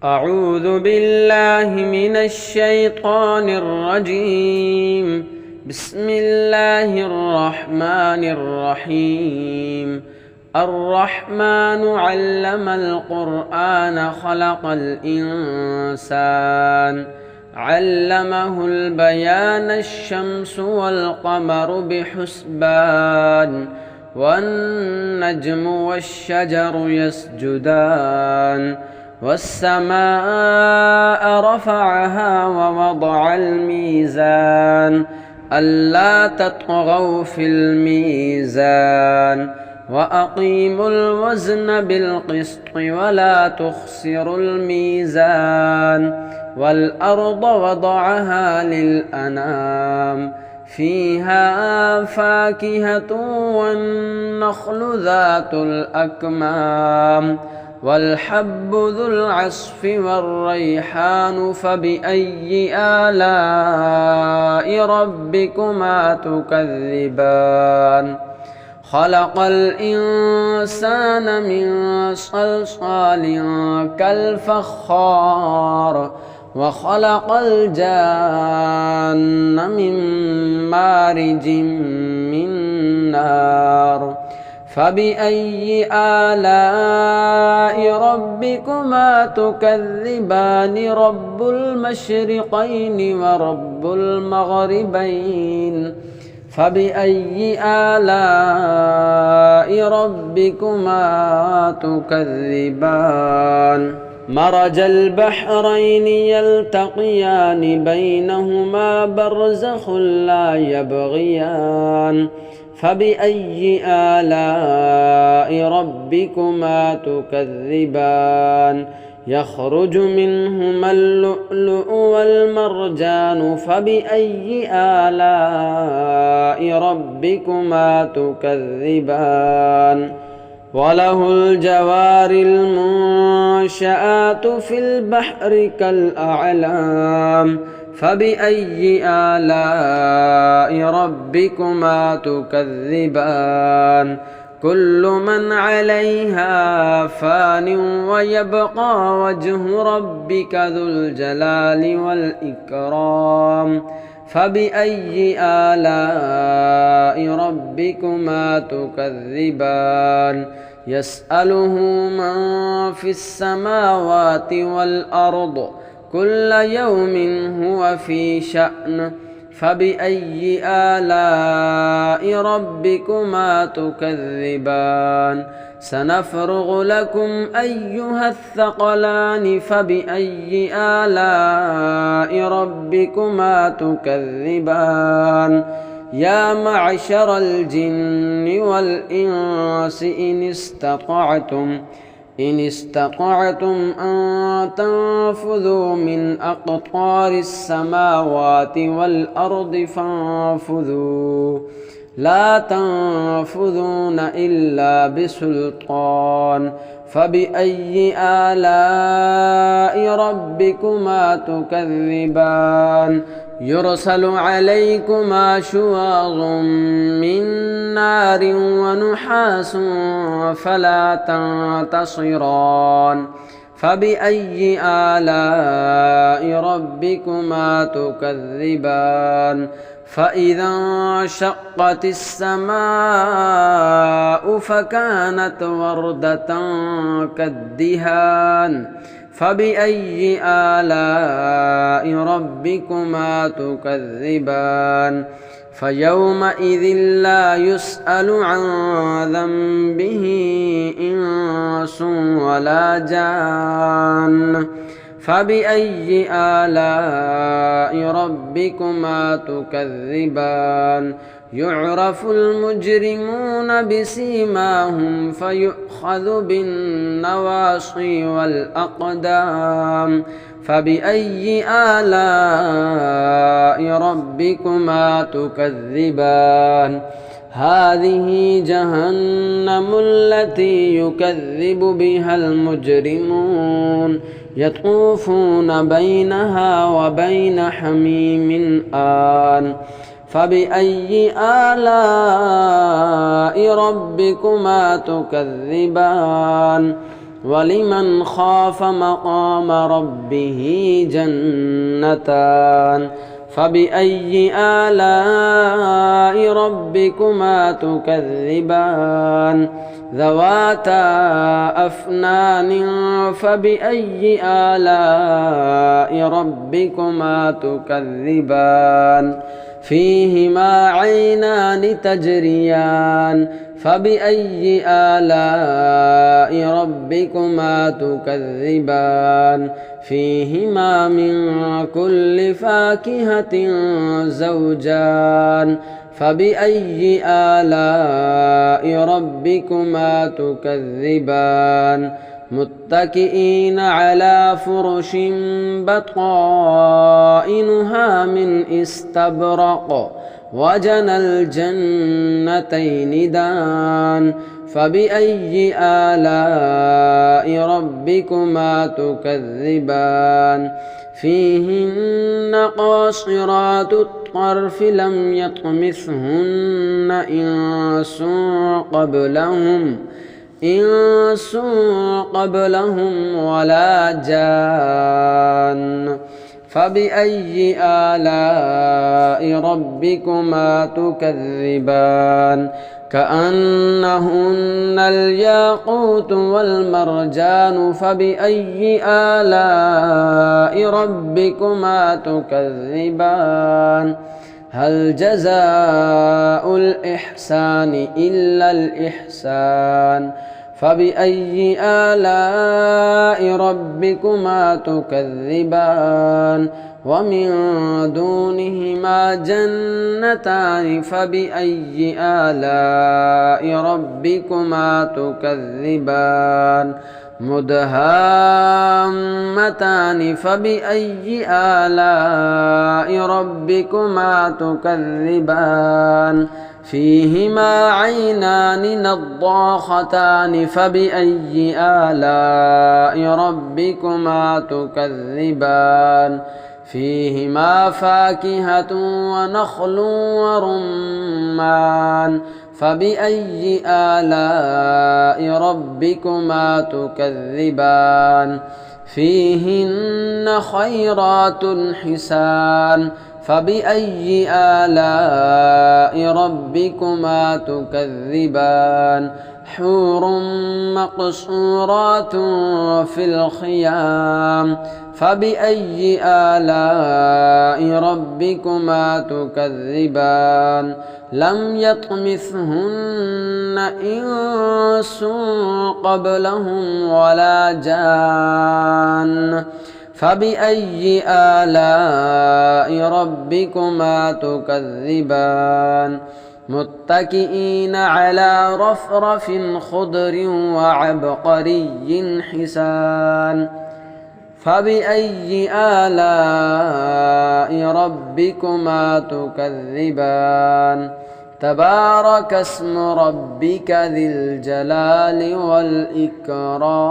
أعوذ بالله من الشيطان الرجيم. بسم الله الرحمن الرحيم. الرحمن علم القرآن خلق الإنسان علمه البيان الشمس والقمر بحسبان والنجم والشجر يسجدان والسماء رفعها ووضع الميزان ألا تطغوا في الميزان وأقيموا الوزن بالقسط ولا تخسروا الميزان والأرض وضعها للأنام فيها فاكهة والنخل ذات الأكمام والحب ذو العصف والريحان فبأي آلاء ربكما تكذبان خلق الإنسان من صلصال كالفخار وخلق الجان من مارج من نار فبأي آلاء ربكما تكذبان رب المشرقين ورب المغربين فبأي آلاء ربكما تكذبان مرج البحرين يلتقيان بينهما برزخ لا يبغيان فبأي آلاء ربكما تكذبان يخرج منهما اللؤلؤ والمرجان فبأي آلاء ربكما تكذبان وله الجوار المنشآت في البحر كالأعلام فبأي آلاء ربكما تكذبان كل من عليها فان ويبقى وجه ربك ذو الجلال والإكرام فبأي آلاء ربكما تكذبان يسأله من في السماوات والأرض كل يوم هو في شأن فبأي آلاء ربكما تكذبان سنفرغ لكم أيها الثقلان فبأي آلاء ربكما تكذبان يا معشر الجن والإنس إن استطعتم أن تنفذوا من أقطار السماوات والأرض فانفذوا لا تنفذون إلا بسلطان فبأي آلاء ربكما تكذبان يرسل عليكما شواظ من نار ونحاس فلا تنتصران فبأي آلاء ربكما تكذبان فإذا انشقت السماء فكانت وردة كالدهان فبأي آلاء ربكما تكذبان فيومئذ لا يسأل عن ذنبه إنس ولا جان فبأي آلاء ربكما تكذبان يعرف المجرمون بسيماهم فيؤخذ بالنواصي والأقدام فبأي آلاء ربكما تكذبان هذه جهنم التي يكذب بها المجرمون يطوفون بينها وبين حميم آن فبأي آلاء ربكما تكذبان ولمن خاف مقام ربه جنتان فبأي آلاء ربكما تكذبان ذواتا أفنان فبأي آلاء ربكما تكذبان فيهما عينان تجريان فبأي آلاء ربكما تكذبان فيهما من كل فاكهة زوجان فبأي آلاء ربكما تكذبان متكئين على فرش بطائنها من استبرق وجنى الجنتين دان فبأي آلاء ربكما تكذبان فيهن قاصرات الطرف لم يطمثهن إنس قبلهم ولا جان فبأي آلاء ربكما تكذبان كأنهن الياقوت والمرجان فبأي آلاء ربكما تكذبان هل جزاء الإحسان إلا الإحسان فبأي آلاء ربكما تكذبان ومن دونهما جنتان فبأي آلاء ربكما تكذبان مدهامتان فبأي آلاء ربكما تكذبان فيهما عينان نضاختان فبأي آلاء ربكما تكذبان فيهما فاكهة ونخل ورمان فبأي آلاء ربكما تكذبان فيهن خيرات حسان فبأي آلاء ربكما تكذبان حور مقصورات في الخيام فبأي آلاء ربكما تكذبان لم يطمثهن إنس قبلهم ولا جان فبأي آلاء ربكما تكذبان متكئين على رفرف خضر وعبقري حسان فبأي آلاء ربكما تكذبان تبارك اسم ربك ذي الجلال والإكرام.